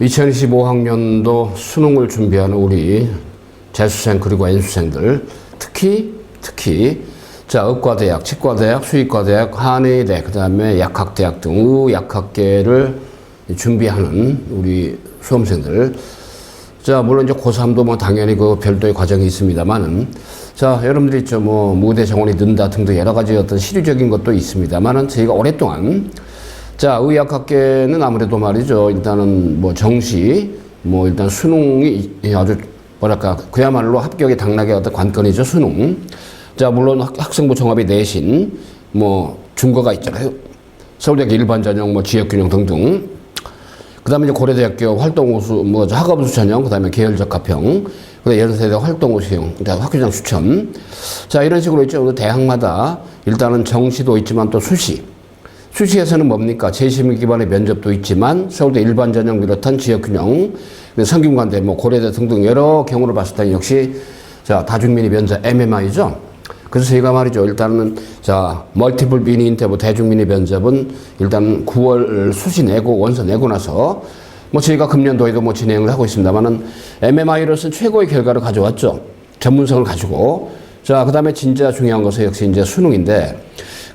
(2025학년도) 수능을 준비하는 우리 재수생 그리고 N수생들 특히 자, 의과대학, 치과대학, 수의과대학, 한의대, 그 다음에 약학대학 등 의약학계를 준비하는 우리 수험생들. 자, 물론 이제 고3도 뭐 당연히 그 별도의 과정이 있습니다만은, 자, 여러분들이 있죠. 뭐 무대 정원이 는다 등등 여러 가지 어떤 시류적인 것도 있습니다만은 저희가 오랫동안 자, 의학학계는 아무래도 말이죠. 일단은 뭐 정시, 뭐 일단 수능이 아주 뭐랄까, 그야말로 합격의 당락의 어떤 관건이죠. 수능. 자, 물론 학생부 종합의 내신, 뭐 중거가 있잖아요. 서울대학교 일반 전형, 뭐 지역균형 등등. 그 다음에 이제 고려대학교 활동우수, 뭐 학업우수 전형, 그 다음에 계열적 합평, 그 다음에 연세대 활동우수형, 그 다음에 학교장 추천. 자, 이런 식으로 있죠. 대학마다 일단은 정시도 있지만 또 수시에서는 뭡니까? 재심 기반의 면접도 있지만 서울대 일반 전형 비롯한 지역균형, 성균관대, 뭐 고려대 등등 여러 경우를 봤을 때 역시 자, 다중민의 면접 MMI죠. 그래서 저희가 말이죠. 일단은 자, 멀티플 미니 인터뷰 대중민의 면접은 일단 9월 수시 내고 원서 내고 나서 뭐 저희가 금년도에도 뭐 진행을 하고 있습니다만은 MMI로서는 최고의 결과를 가져왔죠. 전문성을 가지고. 자, 그 다음에 진짜 중요한 것은 역시 이제 수능인데,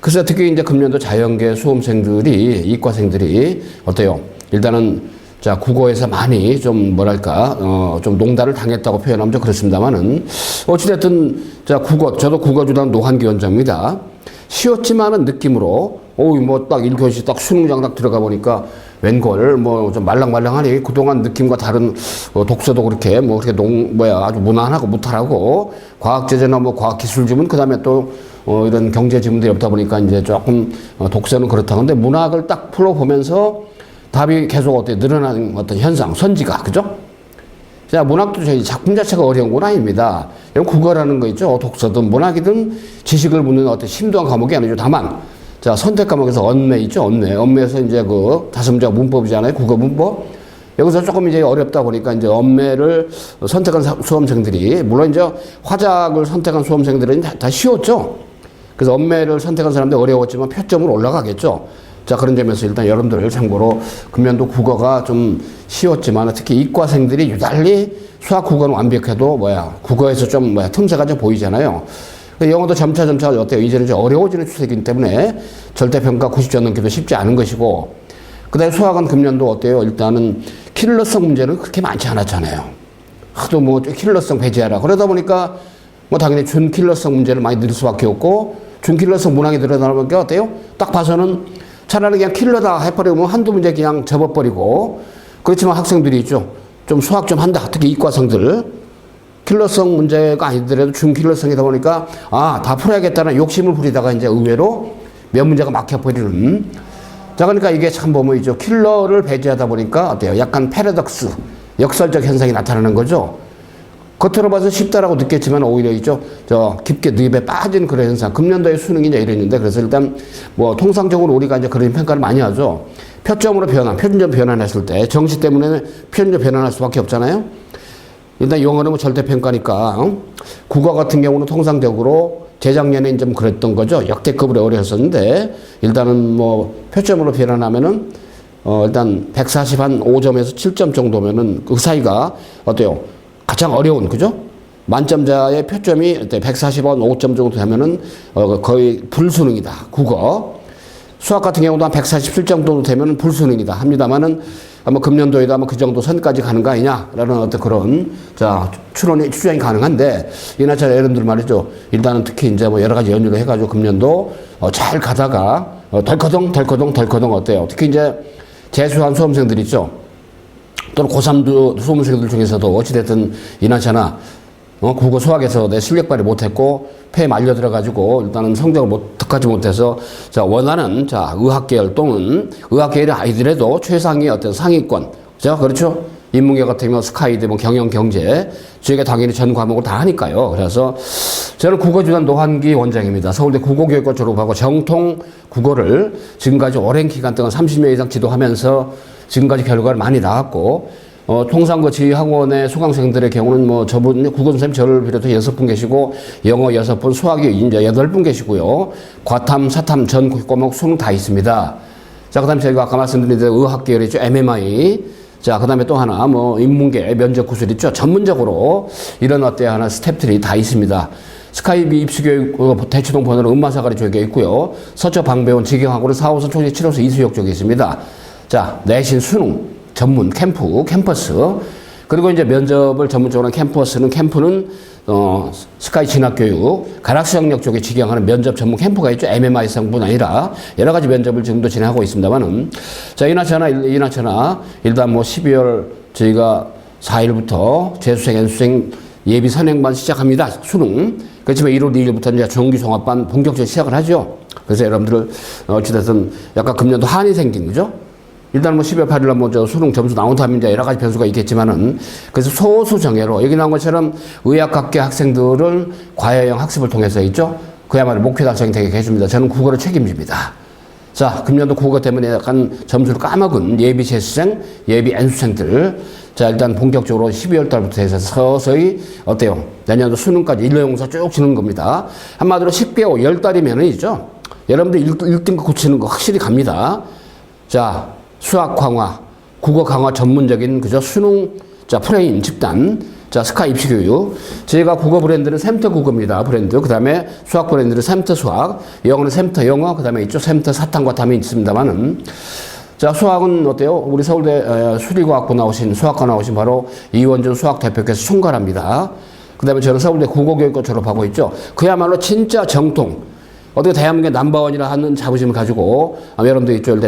그래서 특히 이제 금년도 자연계 수험생들이, 이과생들이 어때요? 일단은 자, 국어에서 많이 좀 뭐랄까, 좀 농단을 당했다고 표현하면 좀 그렇습니다만은, 어찌됐든, 자, 저도 국어주단 노한기 원장입니다. 쉬웠지만은 느낌으로, 뭐 딱 1교시 딱 수능장 딱 들어가 보니까 웬걸, 뭐 좀 말랑말랑하니 그동안 느낌과 다른 독서도 그렇게, 뭐 그렇게 아주 무난하고 무탈하고, 과학제재나 뭐 과학기술지문, 그 다음에 또, 이런 경제지문들이 없다 보니까 이제 조금 독서는 그렇다. 근데 문학을 딱 풀어보면서 답이 계속 늘어나는 어떤 현상, 선지가, 그죠? 자, 문학도 저희 작품 자체가 어려운 건 아닙니다. 국어라는 거 있죠. 독서든 문학이든 지식을 묻는 어떤 심도한 과목이 아니죠. 다만, 자, 선택 과목에서 언매 있죠. 언매에서 이제 그 다섯 문제가 문법이잖아요. 국어 문법. 여기서 조금 이제 어렵다 보니까 이제 언매를 선택한 수험생들이, 물론 이제 화작을 선택한 수험생들은 다 쉬웠죠. 그래서 언매를 선택한 사람들 어려웠지만 표점으로 올라가겠죠. 자, 그런 점에서 일단 여러분들 참고로 금년도 국어가 좀 쉬웠지만 특히 이과생들이 유달리 수학 국어는 완벽해도 국어에서 좀 틈새가 좀 보이잖아요. 영어도 점차 어때요? 이제는 이제 어려워지는 추세이기 때문에 절대평가 90점 넘기도 쉽지 않은 것이고, 그 다음에 수학은 금년도 어때요? 일단은 킬러성 문제는 그렇게 많지 않았잖아요. 하도 뭐 킬러성 배제하라. 그러다 보니까 뭐 당연히 준킬러성 문제를 많이 늘 수밖에 없고, 준킬러성 문항이 늘어나는 게 어때요? 딱 봐서는 차라리 그냥 킬러다 해버리면 한두 문제 그냥 접어버리고, 그렇지만 학생들이 있죠. 좀 수학 좀 한다. 특히 이과생들. 킬러성 문제가 아니더라도 준킬러성이다 보니까, 다 풀어야겠다는 욕심을 부리다가 이제 의외로 몇 문제가 막혀버리는. 자, 그러니까 이게 참 보면 있죠. 킬러를 배제하다 보니까 어때요? 약간 패러독스, 역설적 현상이 나타나는 거죠. 겉으로 봐서 쉽다라고 느꼈지만 오히려 있죠. 깊게 늪에 빠진 그런 현상. 금년도에 수능이 이제 이랬는데, 그래서 일단 뭐 통상적으로 우리가 이제 그런 평가를 많이 하죠. 표점으로 표준점 변환했을 때, 정시 때문에 표준점 변환할 수밖에 없잖아요. 일단 영어는 뭐 절대평가니까, 국어 같은 경우는 통상적으로 재작년에 좀 그랬던 거죠. 역대급으로 어려웠었는데, 일단은 뭐 표점으로 변환하면은, 일단 145점에서 7점 정도면은 그 사이가 어때요? 가장 어려운, 그죠? 만점자의 표점이 145점 5점 정도 되면은 거의 불수능이다. 국어. 수학 같은 경우도 한 147점 정도 되면은 불수능이다 합니다만은 아마 금년도에도 아마 그 정도 선까지 가는 거 아니냐라는 어떤 그런 추정이 가능한데, 이나저나 여러분들 말이죠. 일단은 특히 이제 뭐 여러 가지 연유를 해가지고 금년도 잘 가다가 덜커덩 어때요? 특히 이제 재수한 수험생들 있죠. 또는 고3 수험생들 중에서도 어찌됐든 이나저나 국어 수학에서 내 실력 발휘 못했고 폐에 말려 들어가지고 일단은 성적을 득하지 못해서 자 원하는 자 의학계열 또는 의학계열이 아니더라도 최상의 어떤 상위권 자 그렇죠 인문계 같으면 스카이드 뭐 경영 경제 저희가 당연히 전 과목을 다 하니까요. 그래서 저는 국어주단 노한기 원장입니다. 서울대 국어교육과 졸업하고 정통 국어를 지금까지 오랜 기간 동안 30년 이상 지도하면서 지금까지 결과를 많이 나왔고 통상 그 지휘학원의 수강생들의 경우는 뭐 저분 국어 선생님 저를 비롯해 6분 계시고 영어 6분 수학이 이제 8분 계시고요. 과탐, 사탐 전 과목 수능 다 있습니다. 자 그다음에 저희가 아까 말씀드린 대로 의학 계열이죠. MMI 자 그다음에 또 하나 뭐 인문계 면접 구술 있죠. 전문적으로 이런 어때야 하나 스텝들이 다 있습니다. 스카이비 입시교육 대치동 번호로 음마사거리 쪽에 있고요. 서초 방배원 직영학원은 4호선 초지 7호선 이수역 쪽에 있습니다. 자 내신 수능 전문 캠퍼스 그리고 이제 면접을 전문적으로 캠프는 스카이 진학교육 가락수영역 쪽에 직영하는 면접 전문 캠프가 있죠. MMI 성분 아니라 여러 가지 면접을 지금도 진행하고 있습니다만은 자 이나저나 일단 뭐 12월 저희가 4일부터 재수생 연수생 예비 선행반 시작합니다. 수능 그렇지만 1월 2일부터 이제 정규 종합반 본격적으로 시작을 하죠. 그래서 여러분들 어찌됐든 약간 금년도 한이 생긴 거죠. 일단 뭐 12월 8일 날 먼저 수능 점수 나온 다음에 이제 여러 가지 변수가 있겠지만은 그래서 소수 정예로 여기 나온 것처럼 의학학계 학생들을 과외형 학습을 통해서 있죠. 그야말로 목표 달성이 되게 해줍니다. 저는 국어를 책임집니다. 자, 금년도 국어 때문에 약간 점수를 까먹은 예비 재수생, 예비 N수생들. 자, 일단 본격적으로 12월 달부터 해서 서서히 어때요? 내년도 수능까지 일러용사 쭉 치는 겁니다. 한마디로 10개월, 10달이면은 있죠. 여러분들 1등급 고치는 거 확실히 갑니다. 자, 수학 강화, 국어 강화 전문적인 그저 수능 자 프레임 집단 자 스카이 입시교육 저희가 국어 브랜드는 샘터 국어입니다. 브랜드 그다음에 수학 브랜드는 샘터 수학 영어는 샘터 영어 그다음에 있죠 샘터 사탐과 탐이 있습니다만은 자 수학은 어때요? 우리 서울대 수리과학부 나오신 수학과 나오신 바로 이원준 수학 대표께서 총괄합니다. 그다음에 저는 서울대 국어교육과 졸업하고 있죠. 그야말로 진짜 정통 어떻게 대한민국의 넘버원이라 하는 자부심을 가지고 여러분들 있죠.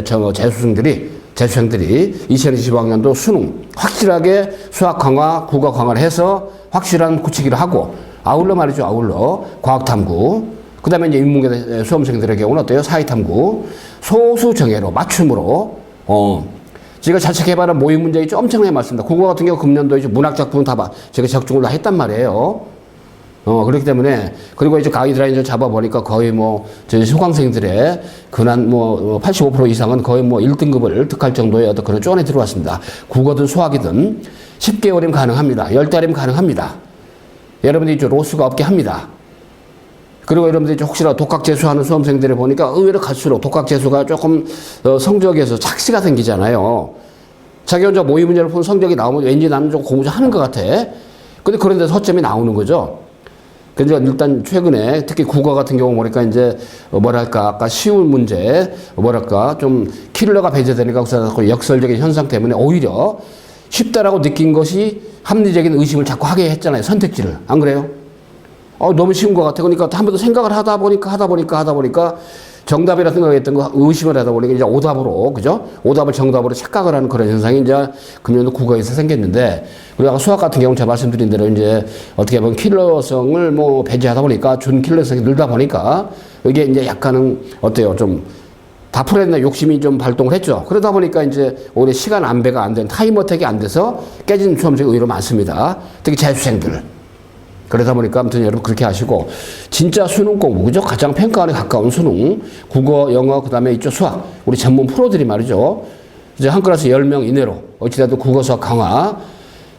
재수생들이 2025학년도 수능 확실하게 수학 강화, 국어 강화를 해서 확실한 굳히기를 하고 아울러 말이죠. 아울러 과학탐구 그 다음에 이제 인문계 수험생들의 경우는 어때요? 사회탐구 소수 정예로 맞춤으로 제가 자체 개발한 모의 문제 있죠. 엄청나게 많습니다. 국어 같은 경우 금년도 이제 문학작품 다 제가 적중을 다 했단 말이에요. 그렇기 때문에, 그리고 이제 가이드라인을 잡아보니까 거의 뭐, 저희 수강생들의 근한 뭐, 85% 이상은 거의 뭐 1등급을 득할 정도의 어떤 그런 쪼안에 들어왔습니다. 국어든 수학이든 10개월이면 가능합니다. 10달이면 가능합니다. 여러분들이 이제 로스가 없게 합니다. 그리고 여러분들이 혹시라도 독학재수하는 수험생들을 보니까 의외로 갈수록 독학재수가 조금 성적에서 착시가 생기잖아요. 자기 혼자 모의 문제를 푼 성적이 나오면 왠지 나는 좀 공부 좀 하는 것 같아. 근데 그런 데서 허점이 나오는 거죠. 그래서 일단 최근에 특히 국어 같은 경우 보니까 이제 뭐랄까 아까 쉬운 문제 뭐랄까 좀 킬러가 배제되니까 그 역설적인 현상 때문에 오히려 쉽다라고 느낀 것이 합리적인 의심을 자꾸 하게 했잖아요. 선택지를. 안 그래요? 너무 쉬운 것 같아. 그러니까 한 번 더 생각을 하다 보니까 정답이라 생각했던 거 의심을 하다 보니까 이제 오답으로, 그죠? 오답을 정답으로 착각을 하는 그런 현상이 이제 금년도 국어에서 생겼는데, 그리고 아까 수학 같은 경우는 제가 말씀드린 대로 이제 어떻게 보면 킬러성을 뭐 배제하다 보니까 준 킬러성이 늘다 보니까 이게 이제 약간은 어때요? 좀 다 풀어야 된다 욕심이 좀 발동을 했죠. 그러다 보니까 이제 오히려 시간 안배가 안 된 타임 어택이 안 돼서 깨진 수험생이 의외로 많습니다. 특히 재수생들. 그러다 보니까 아무튼 여러분 그렇게 하시고 진짜 수능 공부 그죠? 가장 평가원에 가까운 수능 국어, 영어 그다음에 있죠 수학 우리 전문 프로들이 말이죠. 이제 한 클래스 10명 이내로 어찌됐든 국어 수학 강화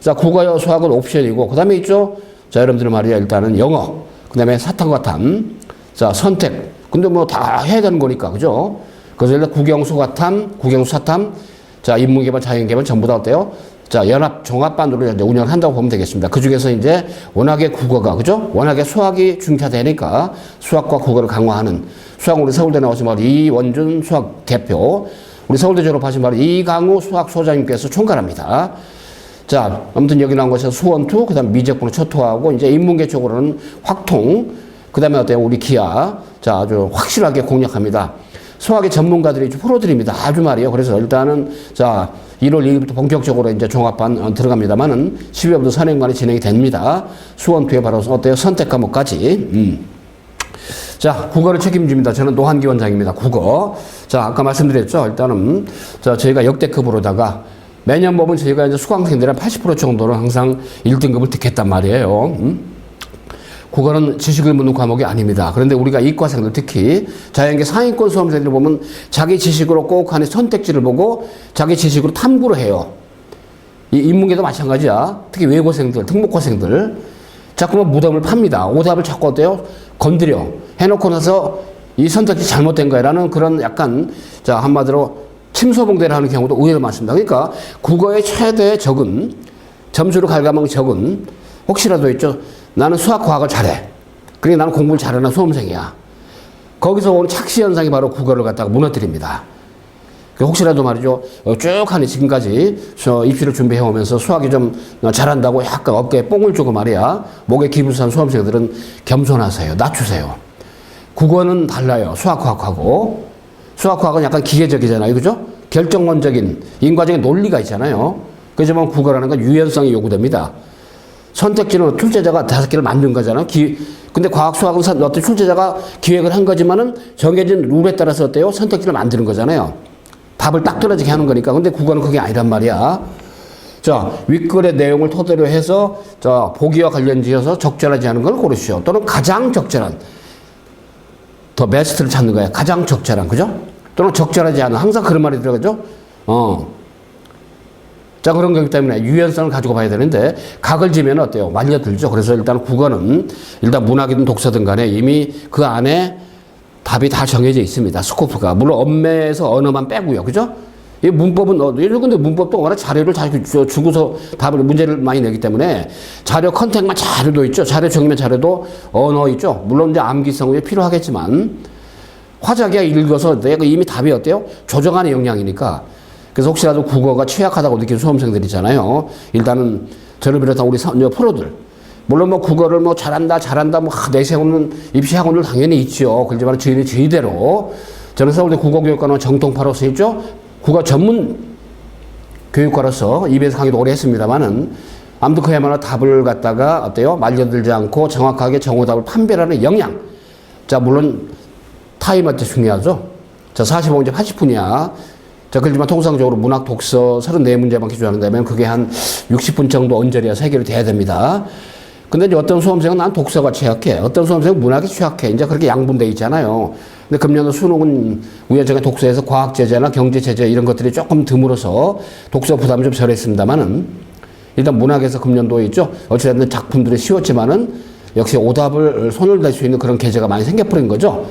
자 국어 수학은 옵션이고 그다음에 있죠. 자 여러분들 말이야 일단은 영어 그다음에 사탐과 탐 자 선택 근데 뭐 다 해야 되는 거니까 그죠? 그래서 일단 국영수과탐 국영수사탐 자 인문개발 자연개발 전부 다 어때요? 자, 연합 종합반으로 이제 운영을 한다고 보면 되겠습니다. 그 중에서 이제 워낙에 국어가, 그죠? 워낙에 수학이 중차되니까 수학과 국어를 강화하는 수학 우리 서울대 나오신 바로 이원준 수학 대표, 우리 서울대 졸업하신 바로 이강우 수학 소장님께서 총괄합니다. 자, 아무튼 여기 나온 것은 수원투, 그 다음 미적분을 초토하고 이제 인문계 쪽으로는 확통, 그 다음에 어때요? 우리 기아. 자, 아주 확실하게 공략합니다. 수학의 전문가들이 프로들입니다. 아주 말이에요. 그래서 일단은 자 1월 2일부터 본격적으로 이제 종합반 들어갑니다만은 12월부터 선행반이 진행이 됩니다. 수원 뒤에 바로 어때요? 선택 과목까지. 자, 국어를 책임집니다. 저는 노한기 원장입니다. 국어. 자, 아까 말씀드렸죠. 일단은 자 저희가 역대급으로다가 매년 보면 저희가 이제 수강생들의 80% 정도는 항상 1등급을 득했단 말이에요. 국어는 지식을 묻는 과목이 아닙니다. 그런데 우리가 이과생들 특히 자연계 상위권 수험생들 보면 자기 지식으로 꼭 하는 선택지를 보고 자기 지식으로 탐구를 해요. 이 인문계도 마찬가지야. 특히 외고생들, 특목고생들. 자꾸만 무덤을 팝니다. 오답을 자꾸 어때요? 건드려. 해놓고 나서 이 선택지 잘못된 거야라는 그런 약간 자 한마디로 침소봉대를 하는 경우도 의외로 많습니다. 그러니까 국어의 최대 적은 점수를 갉아먹은 적은 혹시라도 있죠. 나는 수학, 과학을 잘해. 그러니까 나는 공부를 잘하는 수험생이야. 거기서 오는 착시 현상이 바로 국어를 갖다가 무너뜨립니다. 혹시라도 말이죠. 쭉 하니 지금까지 입시를 준비해 오면서 수학이 좀 잘한다고 약간 어깨에 뽕을 주고 말이야. 목에 기부산 수험생들은 겸손하세요. 낮추세요. 국어는 달라요. 수학, 과학하고. 수학, 과학은 약간 기계적이잖아요. 그죠? 결정론적인, 인과적인 논리가 있잖아요. 그렇지만 국어라는 건 유연성이 요구됩니다. 선택지는 출제자가 5개를 만든 거잖아요. 근데 과학, 수학은 어떤 출제자가 기획을 한 거지만은 정해진 룰에 따라서 어때요? 선택지를 만드는 거잖아요. 답을 딱 떨어지게 하는 거니까. 근데 국어는 그게 아니란 말이야. 자, 윗글의 내용을 토대로 해서 자, 보기와 관련지어서 적절하지 않은 걸 고르시오. 또는 가장 적절한, 더 베스트를 찾는 거야. 가장 적절한, 그죠? 또는 적절하지 않은, 항상 그런 말이 들어가죠? 자, 그런 거기 때문에 유연성을 가지고 봐야 되는데, 각을 지면 어때요? 말려들죠. 그래서 일단 국어는, 일단 문학이든 독서든 간에 이미 그 안에 답이 다 정해져 있습니다. 스코프가. 물론 언매에서 언어만 빼고요. 그죠? 이 문법은, 근데 문법도 워낙 자료를 잘 주고서 답을, 문제를 많이 내기 때문에 자료 컨택만 자료도 있죠. 자료 정리면 자료도 언어 있죠. 물론 이제 암기성이 필요하겠지만, 화자기가 읽어서 내가 이미 답이 어때요? 조정하는 역량이니까. 그래서 혹시라도 국어가 취약하다고 느낀 수험생들 있잖아요. 일단은 저를 비롯한 우리 프로들. 물론 뭐 국어를 뭐 잘한다 뭐 내세우는 입시학원들 당연히 있죠. 그렇지만 저희는 저희대로. 저는 서울대 국어교육과는 정통파로서 있죠. 국어 전문 교육과로서 EBS 강의도 오래 했습니다만은 아무튼 그야말로 답을 갖다가 어때요? 말려들지 않고 정확하게 정오답을 판별하는 역량. 자, 물론 타임한테 중요하죠. 자, 45문제 80분이야. 자, 그렇지만 통상적으로 문학 독서 34문제만 기준한다면 그게 한 60분 정도 언저리가 해결이 돼야 됩니다. 근데 이제 어떤 수험생은 난 독서가 취약해. 어떤 수험생은 문학이 취약해. 이제 그렇게 양분돼 있잖아요. 근데 금년도 수능은 우연찮게 독서에서 과학제재나 경제제재 이런 것들이 조금 드물어서 독서 부담이 좀 덜했습니다만은 일단 문학에서 금년도에 있죠. 어찌됐든 작품들이 쉬웠지만은 역시 오답을 손을 댈 수 있는 그런 계제가 많이 생겨버린 거죠.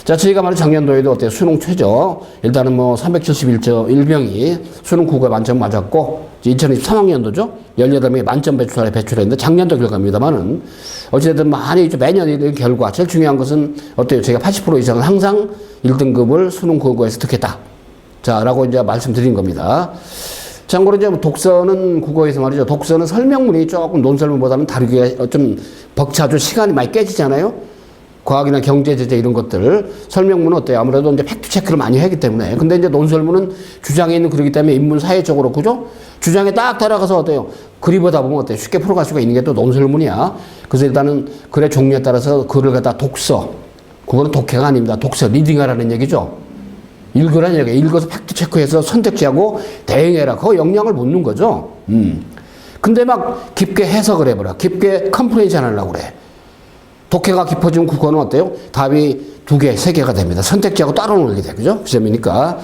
자, 저희가 말한 작년도에도 어때요? 수능 최저. 일단은 뭐 371명이 수능 국어에 만점 맞았고, 2023학년도죠? 18명이 만점 배출했는데 작년도 결과입니다만은, 어찌됐든 많이 매년 이 결과. 제일 중요한 것은 어때요? 제가 80% 이상은 항상 1등급을 수능 국어에서 득했다. 자, 라고 이제 말씀드린 겁니다. 참고로 이제 독서는 국어에서 말이죠. 독서는 설명문이 조금 논설문보다는 다르게 좀 벅차죠. 시간이 많이 깨지잖아요. 과학이나 경제제재 이런 것들 설명문은 어때요? 아무래도 이제 팩트 체크를 많이 하기 때문에. 근데 이제 논설문은 주장에 있는 그러기 때문에 인문 사회적으로 그죠? 주장에 딱 따라가서 어때요? 글이 보다 보면 어때요? 쉽게 풀어갈 수가 있는 게 또 논설문이야. 그래서 일단은 글의 종류에 따라서 글을 갖다 독서. 그거는 독해가 아닙니다. 독서, 리딩하라는 얘기죠. 읽으라는 얘기예요. 읽어서 팩트 체크해서 선택지하고 대응해라. 그거 역량을 묻는 거죠. 근데 막 깊게 해석을 해보라. 깊게 컴프레이션 하려고 그래. 독해가 깊어지면 국어는 어때요? 답이 2개, 3개가 됩니다. 선택지하고 따로 놀게 돼. 그죠? 그 점이니까.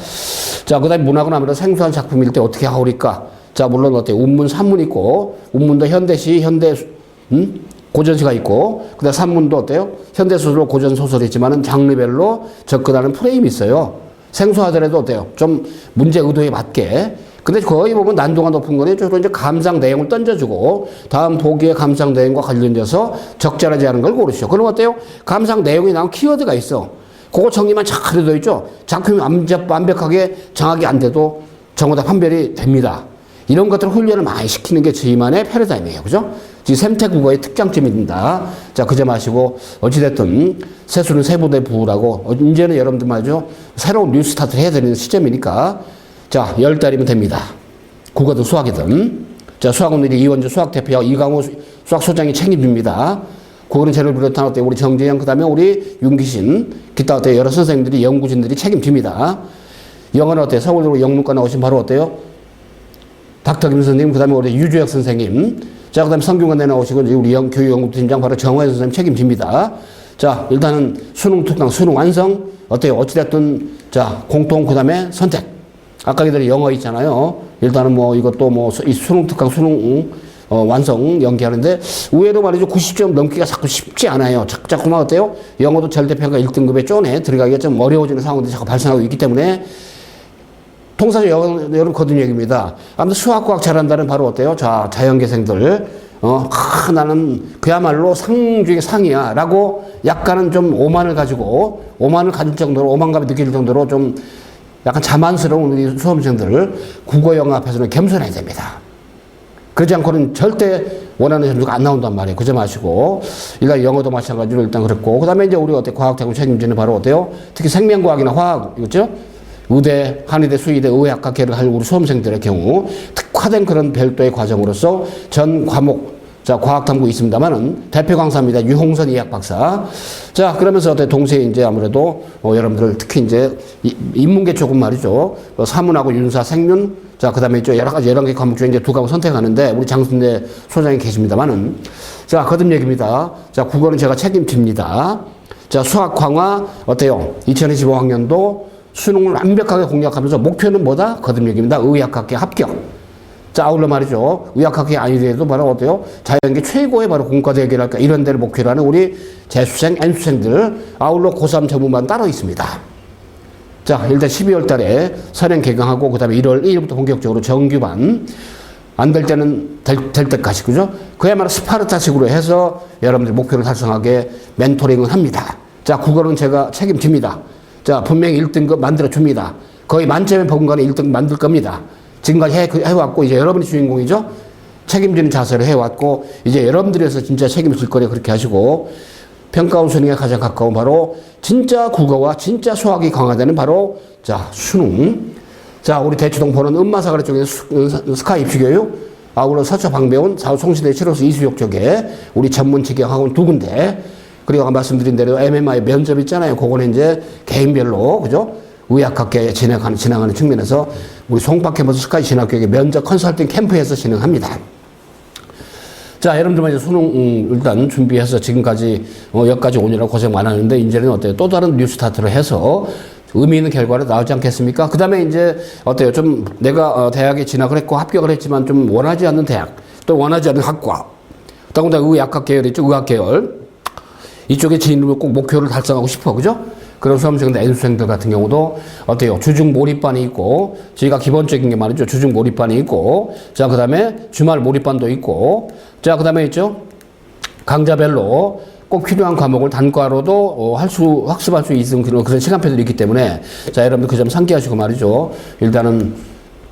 자, 그 다음에 문학은 아무래도 생소한 작품일 때 어떻게 하오리까? 자, 물론 어때요? 운문, 산문 있고, 운문도 현대시, 고전시가 있고, 그 다음에 산문도 어때요? 현대소설, 고전소설이 있지만은 장르별로 접근하는 프레임이 있어요. 생소하더라도 어때요? 좀 문제 의도에 맞게. 근데 거의 보면 난도가 높은 거는 주로 이제 감상 내용을 던져주고 다음 보기의 감상 내용과 관련돼서 적절하지 않은 걸 고르시오. 그럼 어때요? 감상 내용이 나온 키워드가 있어. 그거 정리만 잘 해도 있죠. 작품이 완벽하게 장악이 안 돼도 정오답 판별이 됩니다. 이런 것들 훈련을 많이 시키는 게 저희만의 패러다임이에요. 그죠? 이 샘태국어의 특장점입니다. 자, 그 점 아시고, 어찌됐든, 세수는 세부대 부라고, 이제는 여러분들 말이죠. 새로운 뉴스타트를 해야 되는 시점이니까, 자, 10달이면 됩니다. 국어든 수학이든. 자, 수학은 우리 이원주 수학대표와 이강호 수학소장이 책임집니다. 국어는 저를 비롯한 어때 우리 정재영, 그 다음에 우리 윤기신, 기타 어때 여러 선생님들이, 연구진들이 책임집니다. 영어는 어때요? 서울대로 영문과 나오신 바로 어때요? 닥터김 선생님, 그 다음에 우리 유주혁 선생님, 자, 그 다음에 성균관대 나오시고, 우리 교육연구팀장 바로 정화연 선생님 책임집니다. 자, 일단은 수능 특강, 수능 완성, 어때요? 어찌됐든, 자, 공통, 그 다음에 선택. 아까 그대로 영어 있잖아요. 일단은 뭐 이것도 뭐 이 수능 특강, 수능, 완성 연기하는데, 의외로 말이죠. 90점 넘기가 자꾸 쉽지 않아요. 자꾸만 어때요? 영어도 절대평가 1등급에 쪼내 들어가기가 좀 어려워지는 상황들이 자꾸 발생하고 있기 때문에, 통사적 여러분 거둔 얘기입니다. 아무튼 수학과학 잘한다는 바로 어때요? 자, 자연계생들, 나는 그야말로 상 중에 상이야. 라고 약간은 좀 오만을 가질 정도로, 오만감이 느낄 정도로 좀 약간 자만스러운 우리 수험생들, 국어 영어 앞에서는 겸손해야 됩니다. 그러지 않고는 절대 원하는 점수가 안 나온단 말이에요. 그 점 아시고. 일단 영어도 마찬가지로 일단 그랬고. 그 다음에 이제 우리 어때? 과학자금 책임지는 바로 어때요? 특히 생명과학이나 화학, 그렇죠? 의대, 한의대, 수의대, 의학학계를 할 우리 수험생들의 경우 특화된 그런 별도의 과정으로서 전 과목, 자, 과학탐구 있습니다만은 대표 강사입니다. 유홍선 의학 박사. 자, 그러면서 어때? 동시에 이제 아무래도 여러분들 특히 이제 인문계 쪽은 말이죠. 사문하고 윤사, 생윤, 자, 그 다음에 있죠. 여러 가지 11개 과목 중에 이제 2과목 선택하는데 우리 장순대 소장이 계십니다만은 자, 거듭 얘기입니다. 자, 국어는 제가 책임집니다. 자, 수학 강화 어때요? 2025학년도 수능을 완벽하게 공략하면서 목표는 뭐다? 거듭 얘기입니다. 의학학계 합격. 자, 아울러 말이죠. 의학학계 아니더라도 바로 어때요? 자연계 최고의 바로 공과대학이랄까 이런 데를 목표로 하는 우리 재수생, N수생들 아울러 고3 전문반 따로 있습니다. 자, 일단 12월 달에 선행 개강하고 그 다음에 1월 1일부터 본격적으로 정규반 안 될 때는 될 때까지 그죠? 그야말로 스파르타식으로 해서 여러분들 목표를 달성하게 멘토링을 합니다. 자, 국어는 제가 책임집니다. 자, 분명히 1등급 만들어줍니다. 거의 만점에 버금가는 1등 만들 겁니다. 지금까지 해왔고, 이제 여러분이 주인공이죠? 책임지는 자세를 해왔고, 이제 여러분들에서 진짜 책임질 거래 그렇게 하시고, 평가 우선에 가장 가까운 바로 진짜 국어와 진짜 수학이 강화되는 바로, 자, 수능. 자, 우리 대치동 보는 음마사거리 쪽에 스카이 입시교육, 아울러 서초 방배원, 송시대 7호수 이수역 쪽에 우리 전문 직영학원 2군데, 그리고 아까 말씀드린 대로 MMI 면접 있잖아요. 그거는 이제 개인별로, 그죠? 의학학계 진행하는 측면에서 우리 송박캠퍼스 스카이 진학교육의 면접 컨설팅 캠프에서 진행합니다. 자, 여러분들만 이제 수능, 일단 준비해서 지금까지, 여기까지 오느라고 고생 많았는데, 이제는 어때요? 또 다른 뉴스타트를 해서 의미 있는 결과를 나오지 않겠습니까? 그 다음에 이제 어때요? 좀 내가 대학에 진학을 했고 합격을 했지만 좀 원하지 않는 대학, 또 원하지 않는 학과, 더군다나 의학학 계열 있죠? 의학 계열. 이쪽에 진입을 꼭 목표를 달성하고 싶어. 그죠? 그런 수험생들, N수생들 같은 경우도 어때요? 주중 몰입반이 있고, 저희가 기본적인 게 말이죠. 주중 몰입반이 있고, 자, 그 다음에 주말 몰입반도 있고, 자, 그 다음에 있죠. 강좌별로 꼭 필요한 과목을 단과로도 학습할 수 있는 그런 시간표들이 있기 때문에, 자, 여러분들 그 점 상기하시고 말이죠. 일단은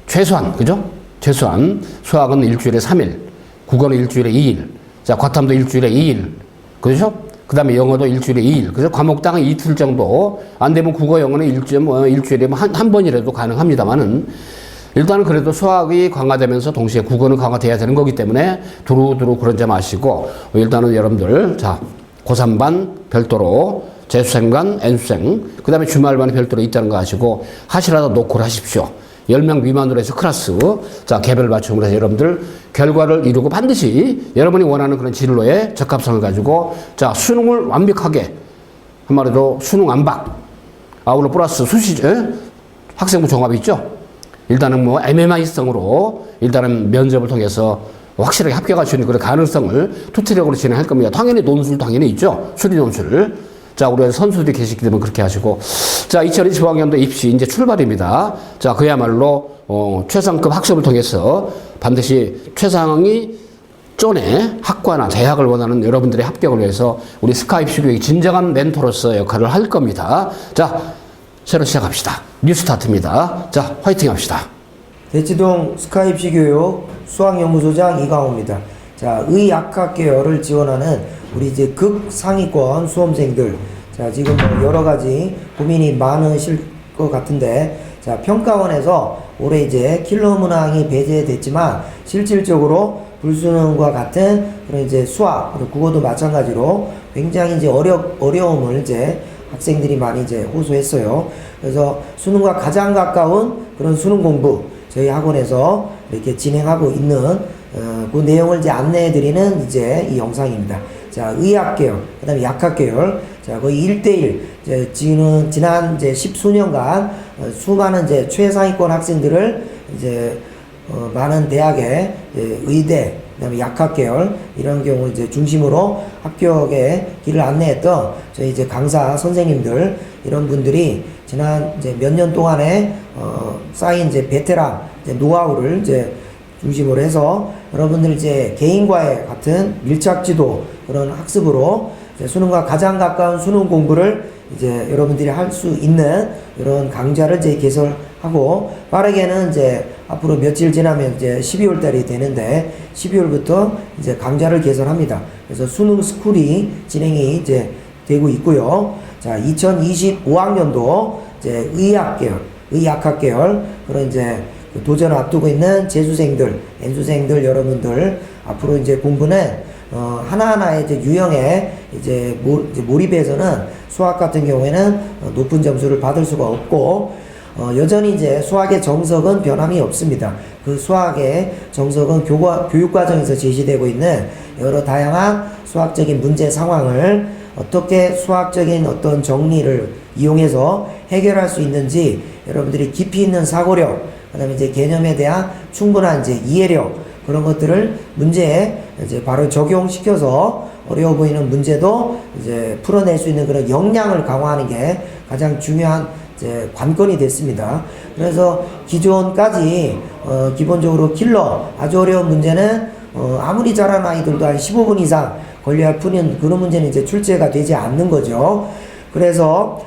최소한, 그죠? 최소한 수학은 일주일에 3일, 국어는 일주일에 2일, 자, 과탐도 일주일에 2일, 그렇죠? 그 다음에 영어도 일주일에 2일. 그래서 과목당 이틀 정도. 안 되면 국어, 영어는 일주일에 한 번이라도 가능합니다만은 일단은 그래도 수학이 강화되면서 동시에 국어는 강화돼야 되는 거기 때문에 두루두루 그런 점 아시고 일단은 여러분들, 자, 고3반 별도로 재수생반, N수생, 그 다음에 주말반이 별도로 있다는 거 아시고 하시라도 노크를 하십시오. 10명 미만으로 해서 클래스, 자, 개별 맞춤으로 해서 여러분들 결과를 이루고 반드시 여러분이 원하는 그런 진로의 적합성을 가지고, 자, 수능을 완벽하게, 한마디로 수능 안박, 아울러 플러스 수시, 학생부 종합이 있죠? 일단은 뭐 MMI성으로 일단은 면접을 통해서 확실하게 합격할 수 있는 그런 가능성을 투트력으로 진행할 겁니다. 당연히 논술 당연히 있죠? 수리 논술. 자, 우리 선수들이 계시기 때문에 그렇게 하시고. 자, 2025학년도 입시 이제 출발입니다. 자, 그야말로, 최상급 학습을 통해서 반드시 최상이 전에 학과나 대학을 원하는 여러분들의 합격을 위해서 우리 스카이 입시 교육이 진정한 멘토로서 역할을 할 겁니다. 자, 새로 시작합시다. 뉴스타트입니다. 자, 화이팅 합시다. 대치동 스카이 입시 교육 수학연구소장 이강호입니다. 자, 의약학 계열을 지원하는 우리 이제 극상위권 수험생들. 자, 지금 뭐 여러 가지 고민이 많으실 것 같은데, 자, 평가원에서 올해 이제 킬러 문항이 배제됐지만 실질적으로 불수능과 같은 그런 이제 수학, 그리고 국어도 마찬가지로 굉장히 이제 어려움을 이제 학생들이 많이 이제 호소했어요. 그래서 수능과 가장 가까운 그런 수능 공부 저희 학원에서 이렇게 진행하고 있는 그 내용을 이제 안내해 드리는 이제 이 영상입니다. 자, 의학 계열, 그 다음에 약학 계열, 자, 거의 1대1, 이제 지난 이제 10수년간 수많은 이제 최상위권 학생들을 이제 많은 대학의 의대, 그 다음에 약학 계열, 이런 경우 이제 중심으로 합격의 길을 안내했던 저희 이제 강사 선생님들, 이런 분들이 지난 이제 몇 년 동안에 쌓인 이제 베테랑 이제 노하우를 이제 중심으로 해서 여러분들 이제 개인과의 같은 밀착 지도 그런 학습으로 이제 수능과 가장 가까운 수능 공부를 이제 여러분들이 할 수 있는 이런 강좌를 이제 개설하고, 빠르게는 이제 앞으로 며칠 지나면 이제 12월 달이 되는데 12월부터 이제 강좌를 개설합니다. 그래서 수능 스쿨이 진행이 이제 되고 있고요. 자, 2025학년도 이제 의학 계열, 의약학 계열 그런 이제 도전을 앞두고 있는 재수생들, N수생들 여러분들 앞으로 이제 공부는 하나하나의 이제 유형에 이제 몰입해서는 수학 같은 경우에는 높은 점수를 받을 수가 없고, 여전히 이제 수학의 정석은 변함이 없습니다. 그 수학의 정석은 교육과정에서 제시되고 있는 여러 다양한 수학적인 문제 상황을 어떻게 수학적인 어떤 정리를 이용해서 해결할 수 있는지, 여러분들이 깊이 있는 사고력, 그 다음에 이제 개념에 대한 충분한 이제 이해력, 그런 것들을 문제에 이제 바로 적용시켜서 어려워 보이는 문제도 이제 풀어낼 수 있는 그런 역량을 강화하는 게 가장 중요한 이제 관건이 됐습니다. 그래서 기존까지 기본적으로 킬러 아주 어려운 문제는 아무리 잘하는 아이들도 한 15분 이상 걸려야 푸는 그런 문제는 이제 출제가 되지 않는 거죠. 그래서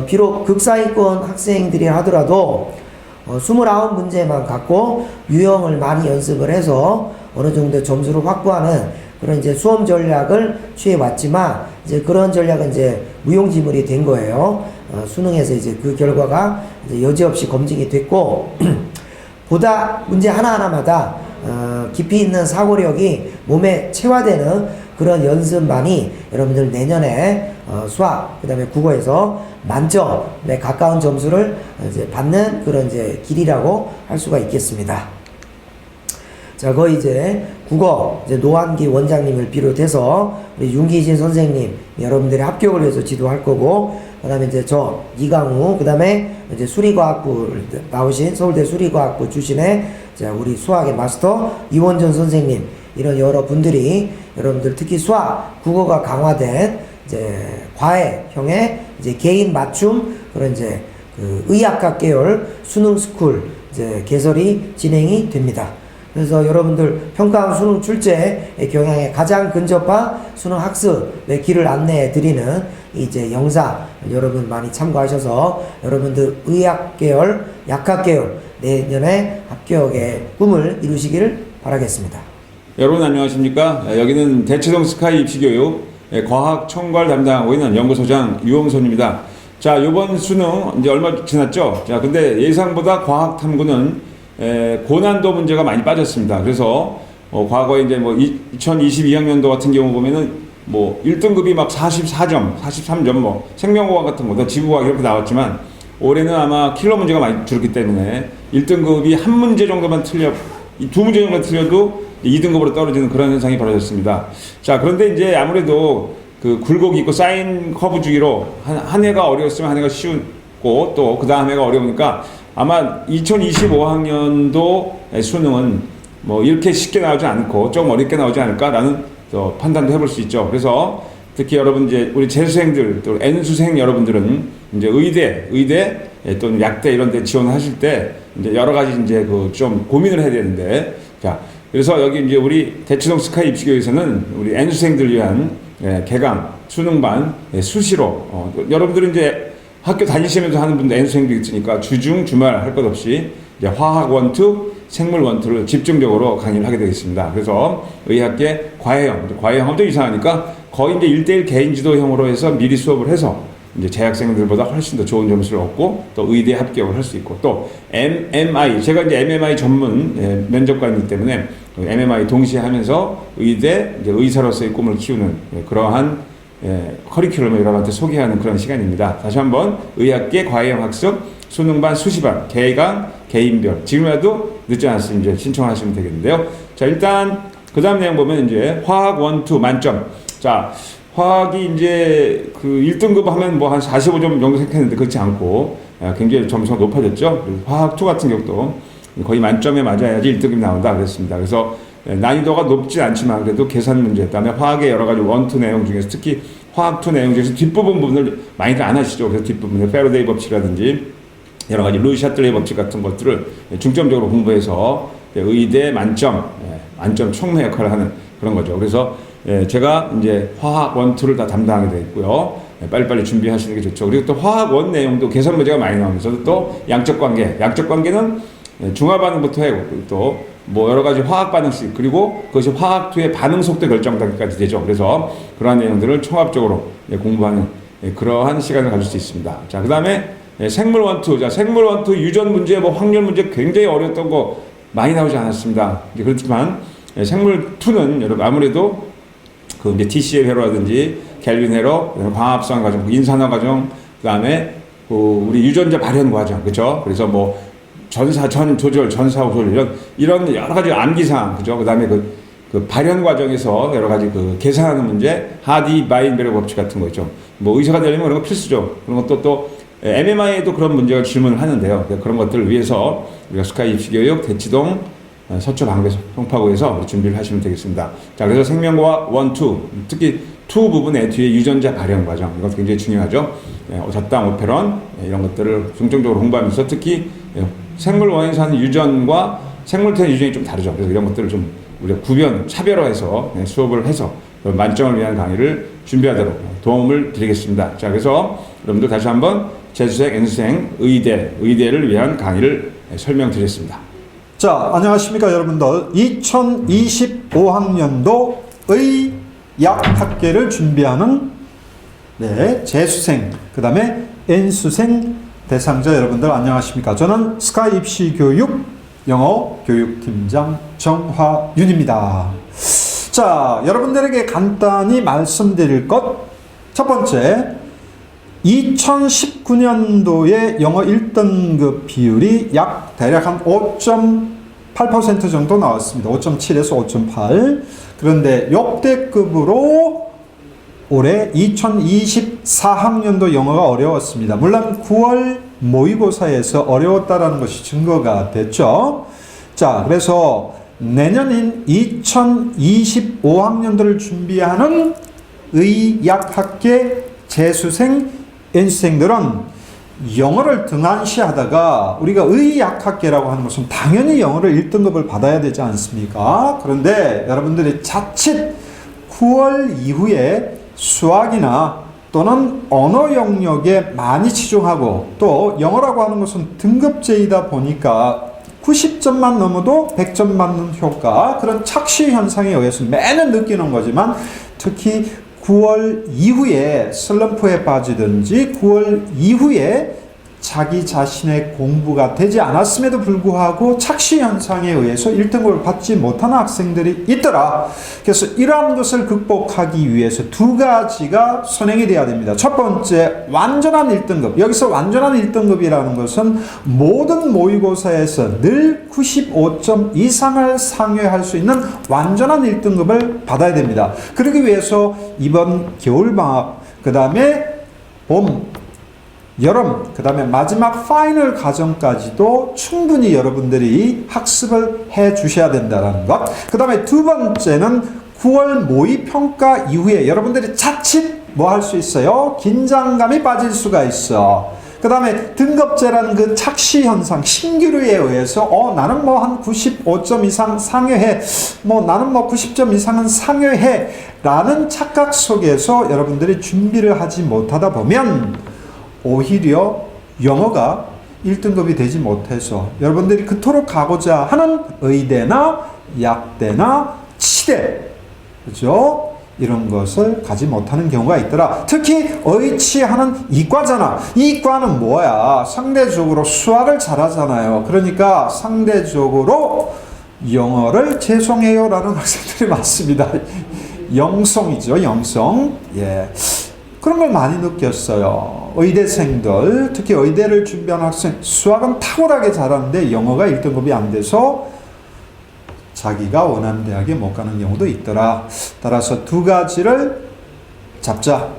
비록 극상위권 학생들이 하더라도 29문제만 갖고 유형을 많이 연습을 해서 어느 정도 점수를 확보하는 그런 이제 수험 전략을 취해 왔지만, 이제 그런 전략은 이제 무용지물이 된 거예요. 수능에서 이제 그 결과가 이제 여지없이 검증이 됐고, 보다 문제 하나하나마다 깊이 있는 사고력이 몸에 체화되는 그런 연습만이 여러분들 내년에 수학, 그 다음에 국어에서 만점에 가까운 점수를 이제 받는 그런 이제 길이라고 할 수가 있겠습니다. 자, 거의 이제 국어 이제 노한기 원장님을 비롯해서 우리 윤기진 선생님 여러분들의 합격을 위해서 지도할 거고, 그 다음에 이제 저 이강우, 그 다음에 이제 수리과학부 나오신 서울대 수리과학부 출신의 우리 수학의 마스터 이원전 선생님, 이런 여러 분들이 여러분들 특히 수학, 국어가 강화된 이제 과외형의 이제 개인 맞춤 그런 이제 그 의학학 계열 수능 스쿨 이제 개설이 진행이 됩니다. 그래서 여러분들 평가원 수능 출제의 경향에 가장 근접한 수능 학습의 길을 안내해 드리는 이제 영상 여러분 많이 참고하셔서 여러분들 의학 계열, 약학 계열 내년에 합격의 꿈을 이루시기를 바라겠습니다. 여러분 안녕하십니까? 여기는 대치동 스카이 입시교육 과학 총괄 담당하고 있는 연구소장 유홍선입니다. 자, 이번 수능 이제 얼마 지났죠? 자, 근데 예상보다 과학 탐구는 고난도 문제가 많이 빠졌습니다. 그래서 과거에 이제 뭐 2022학년도 같은 경우 보면은 뭐 1등급이 막 44점, 43점 뭐 생명과학 같은 거, 지구과학 이렇게 나왔지만 올해는 아마 킬러 문제가 많이 줄었기 때문에 1등급이 한 문제 정도만 두 문제 정도만 틀려도 2등급으로 떨어지는 그런 현상이 벌어졌습니다. 자, 그런데 이제 아무래도 그 굴곡이 있고 사인 커브 주기로 한 해가 어려웠으면 한 해가 쉬웠고 또 그 다음 해가 어려우니까 아마 2025학년도 수능은 뭐 이렇게 쉽게 나오지 않고 좀 어렵게 나오지 않을까라는 판단도 해볼 수 있죠. 그래서 특히 여러분 이제 우리 재수생들 또 N수생 여러분들은 이제 의대 또는 약대 이런 데 지원하실 때 이제 여러 가지 이제 그 좀 고민을 해야 되는데, 자, 그래서 여기 이제 우리 대치동 스카이 입시교육에서는 우리 N수생들 위한 개강 수능반 수시로 여러분들은 이제 학교 다니시면서 하는 분들 N수생도 있으니까 주중 주말 할 것 없이 이제 화학 원투, 생물 원투를 집중적으로 강의를 하게 되겠습니다. 그래서 의학계 과외형은 또 이상하니까 거의 이제 1대1 개인 지도형으로 해서 미리 수업을 해서 이제 재학생들보다 훨씬 더 좋은 점수를 얻고 또 의대 합격을 할 수 있고 또 MMI 제가 이제 MMI 전문 면접관이기 때문에 MMI 동시에 하면서 의대 이제 의사로서의 꿈을 키우는 그러한 커리큘럼을 여러분한테 소개하는 그런 시간입니다. 다시 한번 의학계 과외형 학습 수능반 수시반 개강 개인별 지금이라도 늦지 않았으면 이제 신청하시면 되겠는데요. 자 일단 그 다음 내용 보면 이제 화학 1, 2 만점. 자 화학이 이제 그 1등급 하면 뭐 한 45점 정도 생각했는데 그렇지 않고 굉장히 점수가 높아졌죠. 화학 2 같은 경우도 거의 만점에 맞아야지 1등급이 나온다 그랬습니다. 그래서 난이도가 높지 않지만 그래도 계산 문제, 그다음에 화학의 여러 가지 1, 2 내용 중에서 특히 화학 2 내용 중에서 뒷부분 부분을 많이들 안 하시죠. 그래서 뒷부분에 페러데이 법칙이라든지 여러 가지 루이 샤틀레이 법칙 같은 것들을 중점적으로 공부해서 의대 만점, 만점 총매 역할을 하는 그런 거죠. 그래서 제가 이제 화학 1, 2를 다 담당하게 되어 있고요. 빨리빨리 준비하시는 게 좋죠. 그리고 또 화학 1 내용도 계산 문제가 많이 나오면서 또 양적 관계는 중화 반응부터 해고 또 뭐 여러 가지 화학 반응식 그리고 그것이 화학 2의 반응 속도 결정하기까지 되죠. 그래서 그러한 내용들을 종합적으로 공부하는 그러한 시간을 가질 수 있습니다. 자, 그다음에 생물 1, 2. 자, 생물 1, 2 유전 문제, 뭐 확률 문제 굉장히 어려웠던 거 많이 나오지 않았습니다. 그렇지만 생물 2는 여러분 아무래도 그 이제 TCL 회로라든지 켈빈 회로, 광합성 과정, 인산화 과정, 그다음에 그 우리 유전자 발현 과정, 그렇죠? 그래서 뭐 전 조절, 전사후 조절 이런 여러 가지 암기사항, 그죠? 그다음에 그 발현 과정에서 여러 가지 그 계산하는 문제, 하디 바인베르 법칙 같은 거 있죠. 뭐 의사가 되려면 그런 거 필수죠. 그런 것도 또 MMI에도 그런 문제가 질문을 하는데요. 그런 것들을 위해서 우리가 스카이 입시교육 대치동 서초 방배 송파구에서 준비를 하시면 되겠습니다. 자, 그래서 생명과학 1, 2, 특히 2 부분에 뒤에 유전자 발현 과정, 이것 굉장히 중요하죠. 오사땅, 오페론, 이런 것들을 중점적으로 공부하면서 특히 생물 원인에서 하는 유전과 생물태의 유전이 좀 다르죠. 그래서 이런 것들을 좀 우리가 차별화해서 수업을 해서 만점을 위한 강의를 준비하도록 도움을 드리겠습니다. 자, 그래서 여러분들 다시 한번 재수생, N수생, 의대를 위한 강의를 설명드렸습니다. 자, 안녕하십니까 여러분들. 2025학년도 의약학계를 준비하는 재수생, 그 다음에 N수생 대상자 여러분들 안녕하십니까. 저는 스카이 입시교육 영어교육팀장 정화윤입니다. 자, 여러분들에게 간단히 말씀드릴 것, 첫 번째, 2019년도에 영어 1등급 비율이 대략 한 5.8% 정도 나왔습니다. 5.7에서 5.8. 그런데 역대급으로 올해 2024학년도 영어가 어려웠습니다. 물론 9월 모의고사에서 어려웠다는 것이 증거가 됐죠. 자, 그래서 내년인 2025학년도를 준비하는 의약학계 재수생, N수생들은 영어를 등한시하다가 우리가 의학학계라고 하는 것은 당연히 영어를 1등급을 받아야 되지 않습니까? 그런데 여러분들이 자칫 9월 이후에 수학이나 또는 언어 영역에 많이 치중하고 또 영어라고 하는 것은 등급제이다 보니까 90점만 넘어도 100점 받는 효과, 그런 착시 현상에 의해서 매년 느끼는 거지만 특히 9월 이후에 슬럼프에 빠지든지 9월 이후에 자기 자신의 공부가 되지 않았음에도 불구하고 착시 현상에 의해서 1등급을 받지 못하는 학생들이 있더라. 그래서 이러한 것을 극복하기 위해서 두 가지가 선행이 되어야 됩니다. 첫 번째, 완전한 1등급. 여기서 완전한 1등급이라는 것은 모든 모의고사에서 늘 95점 이상을 상회할 수 있는 완전한 1등급을 받아야 됩니다. 그러기 위해서 이번 겨울방학, 그 다음에 봄, 여름, 그 다음에 마지막 파이널 과정까지도 충분히 여러분들이 학습을 해 주셔야 된다는 것. 그 다음에 두 번째는 9월 모의평가 이후에 여러분들이 자칫 뭐 할 수 있어요? 긴장감이 빠질 수가 있어. 그 다음에 등급제라는 그 착시 현상, 신기루에 의해서 나는 뭐 한 95점 이상 상회해, 뭐 나는 뭐 90점 이상은 상회해 라는 착각 속에서 여러분들이 준비를 하지 못하다 보면 오히려 영어가 1등급이 되지 못해서 여러분들이 그토록 가고자 하는 의대나 약대나 치대, 그죠? 이런 것을 가지 못하는 경우가 있더라. 특히 의치하는 이과잖아. 이과는 뭐야? 상대적으로 수학을 잘하잖아요. 그러니까 상대적으로 영어를 죄송해요 라는 학생들이 많습니다. 영성이죠, 영성. 예. 그런 걸 많이 느꼈어요. 의대생들, 특히 의대를 준비하는 학생, 수학은 탁월하게 잘하는데 영어가 1등급이 안 돼서 자기가 원하는 대학에 못 가는 경우도 있더라. 따라서 두 가지를 잡자.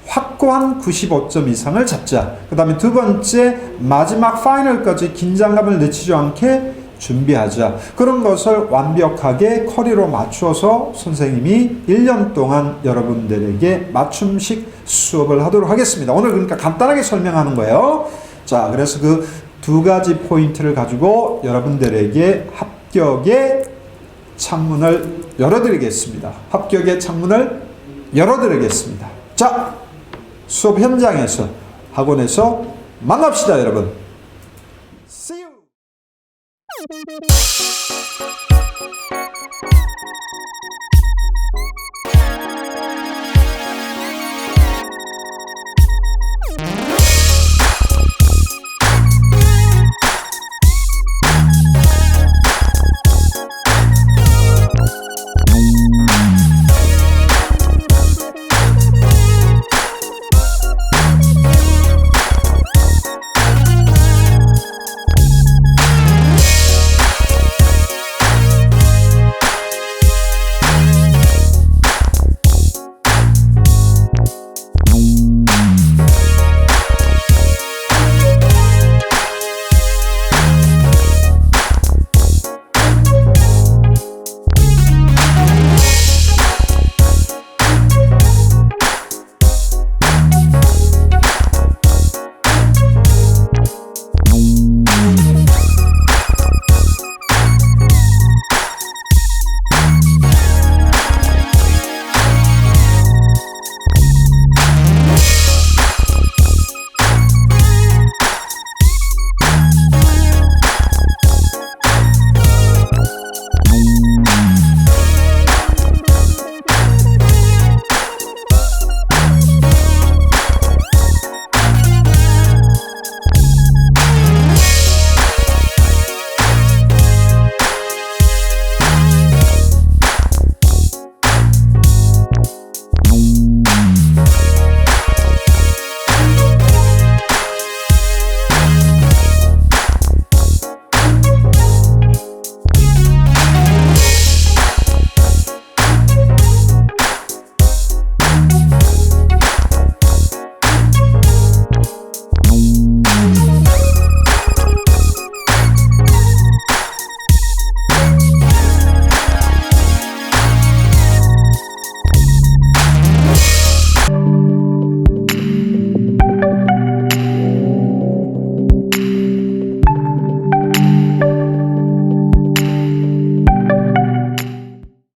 확고한 95점 이상을 잡자. 그 다음에 두 번째, 마지막 파이널까지 긴장감을 늦추지 않게 준비하자. 그런 것을 완벽하게 커리로 맞춰서 선생님이 1년 동안 여러분들에게 맞춤식 수업을 하도록 하겠습니다. 오늘 그러니까 간단하게 설명하는 거예요. 자, 그래서 그 두 가지 포인트를 가지고 여러분들에게 합격의 창문을 열어드리겠습니다. 합격의 창문을 열어드리겠습니다. 자, 수업 현장에서, 학원에서 만납시다, 여러분. See you!